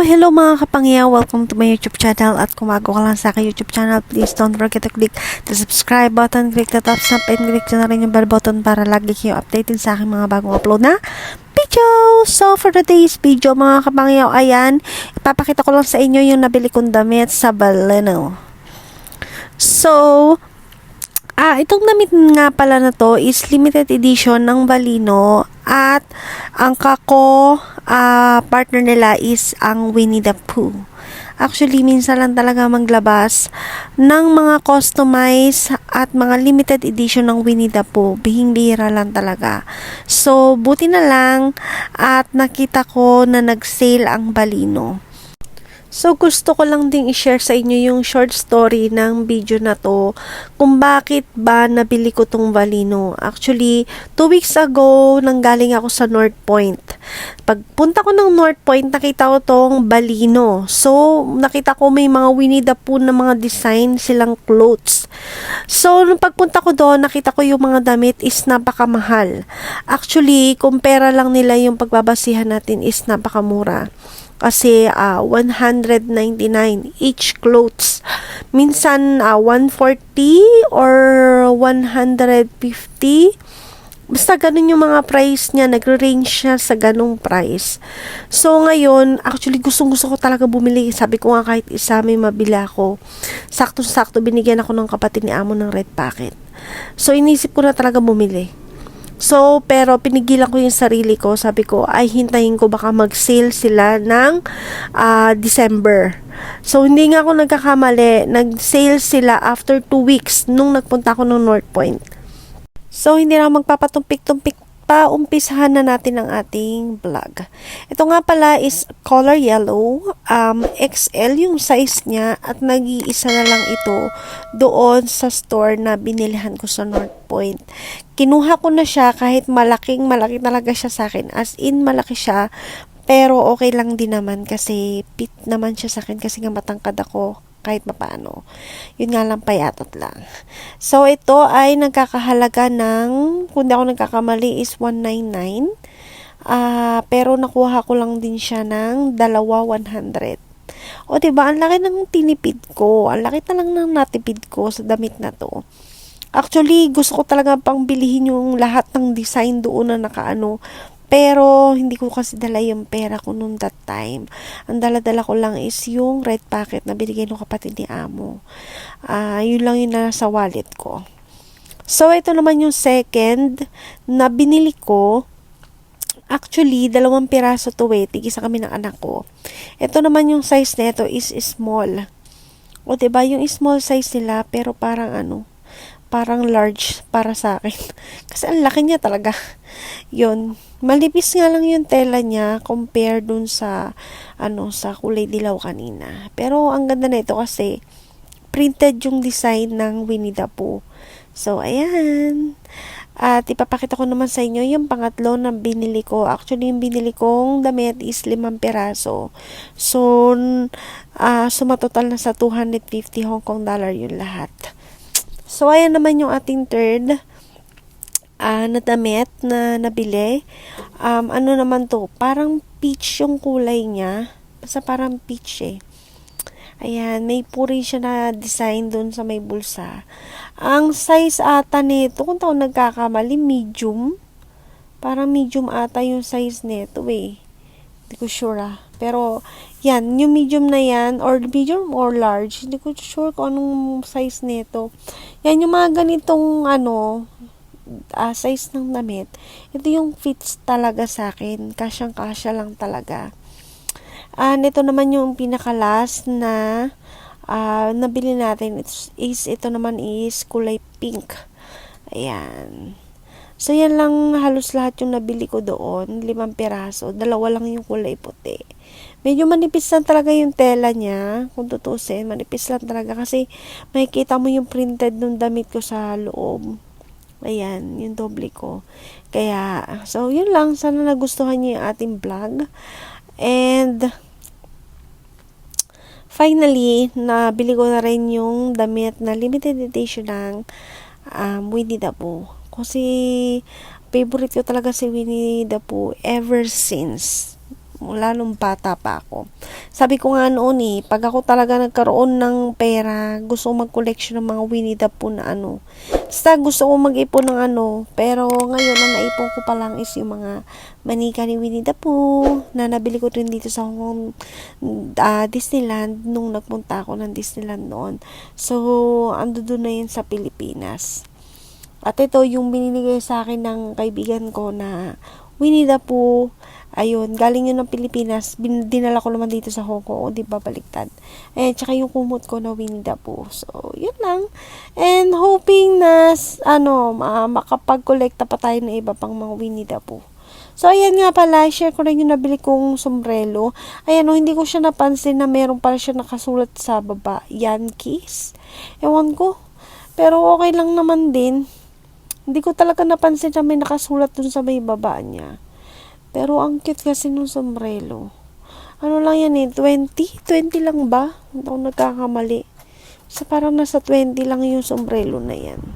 Hello mga kapangya! Welcome to my YouTube channel at kung bago ka lang sa aking YouTube channel, please don't forget to click the subscribe button, click the top snap, and click na rin yung bell button para lagi kayo updated sa aking mga bagong upload na video. So for today's video mga kapangya, ayan, ipapakita ko lang sa inyo yung nabili kong damit sa Baleno. So, itong damit nga pala na to is limited edition ng Baleno at ang partner nila is ang Winnie the Pooh. Actually, minsan lang talaga maglabas ng mga customized at mga limited edition ng Winnie the Pooh. Bihing-bihira lang talaga. So, buti na lang at nakita ko na nag-sale ang Baleno. So, gusto ko lang ding i-share sa inyo yung short story ng video na to kung bakit ba nabili ko tong Baleno. Actually, 2 weeks ago, nanggaling ako sa North Point. Pagpunta ko ng North Point, nakita ko tong Baleno. So, nakita ko may mga Winnie the Pooh na mga design silang clothes. So, nung pagpunta ko doon, nakita ko yung mga damit is napakamahal. Actually, kumpara lang nila yung pagbabasihan natin is napakamura. Kasi 199 each clothes. Minsan 140 or 150. Basta ganun yung mga price niya. Nagre-range siya sa ganung price. So ngayon, actually gustong-gusto ko talaga bumili. Sabi ko nga kahit isa may mabila ako. Sakto-sakto binigyan ako ng kapatid ni amo ng red packet. So inisip ko na talaga bumili. So, pero pinigilan ko yung sarili ko. Sabi ko, ay hintayin ko baka mag-sale sila ng December. So, hindi nga ako nagkakamali. Nag-sale sila after 2 weeks nung nagpunta ako ng North Point. So, hindi na magpapatumpik-tumpik pa, umpisahan na natin ang ating vlog. Ito nga pala is color yellow, XL yung size niya at nag-iisa na lang ito doon sa store na binilihan ko sa North Point. Kinuha ko na siya kahit malaki talaga siya sa akin, as in malaki siya, pero okay lang din naman kasi fit naman siya sa akin kasi nga matangkad ako kahit papaano. Yun nga lang, payatot lang. So, ito ay nagkakahalaga ng, kung di ako nagkakamali, is 199. Pero nakuha ko lang din siya ng 100. O, diba? Ang laki ng tinipid ko. Ang laki na lang ng natipid ko sa damit na to. Actually, gusto ko talaga pang bilihin yung lahat ng design doon na nakaano. Pero, hindi ko kasi dala yung pera ko noon that time. Ang dala-dala ko lang is yung red packet na binigay ng kapatid ni amo. Yun lang yung nasa wallet ko. So, ito naman yung second na binili ko. Actually, 2 piraso to tig-isa kami ng anak ko. Ito naman yung size nito is small. O, diba? Yung small size nila, pero parang large para sa akin. Kasi ang laki niya talaga. Yun. Malipis nga lang yung tela niya compare dun sa sa kulay dilaw kanina. Pero ang ganda na ito kasi printed yung design ng Winnie the Pooh. So, ayan. At ipapakita ko naman sa inyo yung pangatlo na binili ko. Actually, yung binili kong damit is 5 piraso. So, sumatotal na sa 250 Hong Kong dollar yung lahat. So, ayan naman yung ating third na damit na nabili. Ano naman to? Parang peach yung kulay niya. Basta parang peach eh. Ayan, may puri siya na design dun sa may bulsa. Ang size ata nito, kung taon nagkakamali, medium. Parang medium ata yung size nito eh. Hindi ko sure Pero, yan, yung medium na yan, or medium or large, hindi ko sure kung anong size nito. Yan, yung mga ganitong, size ng damit. Ito yung fits talaga sa akin. Kasyang-kasya lang talaga. Ito naman yung pinaka-last na nabili natin. Ito naman is kulay pink. Ayan. So, yan lang halos lahat yung nabili ko doon. 5 piraso. 2 lang yung kulay puti. Medyo manipis lang talaga yung tela niya. Kung tutusin, manipis lang talaga. Kasi makikita mo yung printed ng damit ko sa loob. Ayan, yung doble ko. Kaya, so, yun lang. Sana nagustuhan niyo yung ating vlog. And, finally, nabili ko na rin yung damit na limited edition ng Winnie the Pooh. Kasi, favorite ko talaga si Winnie the Pooh ever since. mula nung bata pa ako. Sabi ko nga noon pag ako talaga nagkaroon ng pera, gusto ko mag-collection ng mga Winnie the Pooh na ano. Basta gusto ko mag-ipon ng ano, pero ngayon ang naipon ko pa lang is yung mga manika ni Winnie the Pooh na nabili ko rin dito sa Hong Kong Disneyland nung nagpunta ako ng Disneyland noon. So, ando doon na yun sa Pilipinas. At ito yung binigay sa akin ng kaibigan ko na Winnie the Pooh. Ayun, galing yun ng Pilipinas. Dinala ko naman dito sa Hong Kong. O, di ba, baliktad. And, tsaka yung kumot ko na Winnie the Pooh. So, yun lang. And, hoping na, makapag-collecta pa tayo ng iba pang mga Winnie the Pooh. So, ayan nga pala, share ko rin yung nabili kong sombrero. Ayan, hindi ko siya napansin na meron pala siya nakasulat sa baba. Yankees. Ewan ko. Pero, okay lang naman din. Hindi ko talaga napansin na may nakasulat dun sa may baba niya. Pero ang cute kasi nung sombrero. Ano lang yan 20? 20 lang ba? Hindi ako nagkakamali. So parang nasa 20 lang yung sombrero na yan.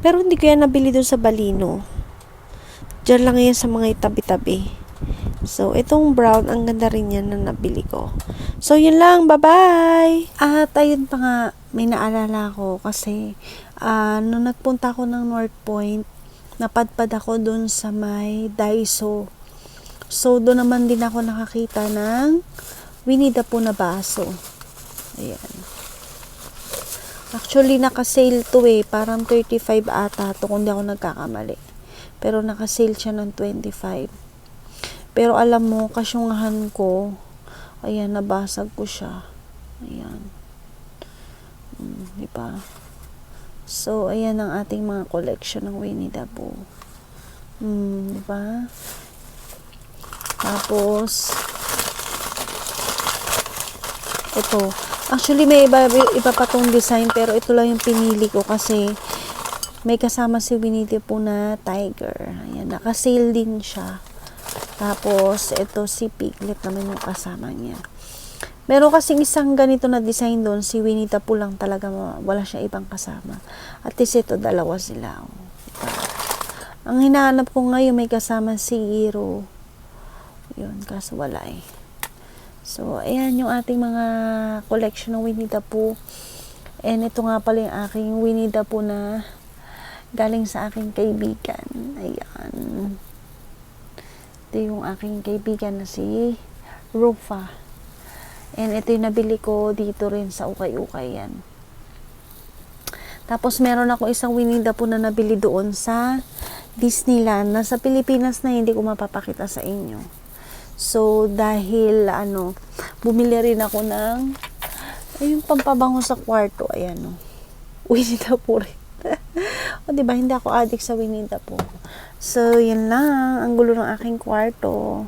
Pero hindi ko yan nabili dun sa Balino. Diyan lang yan sa mga itabi-tabi. So itong brown, ang ganda rin yan na nabili ko. So yun lang, bye-bye! At ayun pa nga, may naalala ko kasi nung nagpunta ako ng North Point, napadpad ako dun sa may Daiso. So, doon naman din ako nakakita ng Winnie the Pooh na baso. Ayan. Actually, naka-sale to parang 35 ata to kung di ako nagkakamali. Pero naka-sale siya ng 25. Pero alam mo, kasyungahan ko, ayan, nabasag ko siya. Ayan. Diba? So, ayan ang ating mga collection ng Winnie the Pooh. Diba? Tapos, ito. Actually, may iba pa tong design, pero ito lang yung pinili ko kasi may kasama si Winnie the Pooh na tiger. Ayan, naka-sale din siya. Tapos, ito si Piglet naman yung kasama niya. Meron kasing isang ganito na design doon, si Winnie the Pooh lang talaga, wala siya ibang kasama. At least ito, dalawa sila. Diba? Ang hinahanap ko ngayon, may kasama si Hero. Yun, kaso wala So, ayan yung ating mga collection ng Winnie the Pooh. And ito nga pala yung aking Winnie the Pooh na galing sa aking kaibigan. Ayan. Ito yung aking kaibigan na si Rufa. And ito yung nabili ko dito rin sa Ukay-Ukay yan. Tapos meron ako isang Winnie the Pooh na nabili doon sa Disneyland. Nasa Pilipinas na hindi ko mapapakita sa inyo. So dahil bumili rin ako ng yung pampabango sa kwarto. Ayan Winnie the Pooh rin. O diba, hindi ako addict sa Winnie the Pooh. So yun lang. Ang gulo ng aking kwarto.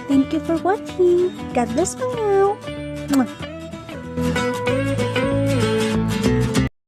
Thank you for watching. God bless for now. Mwah.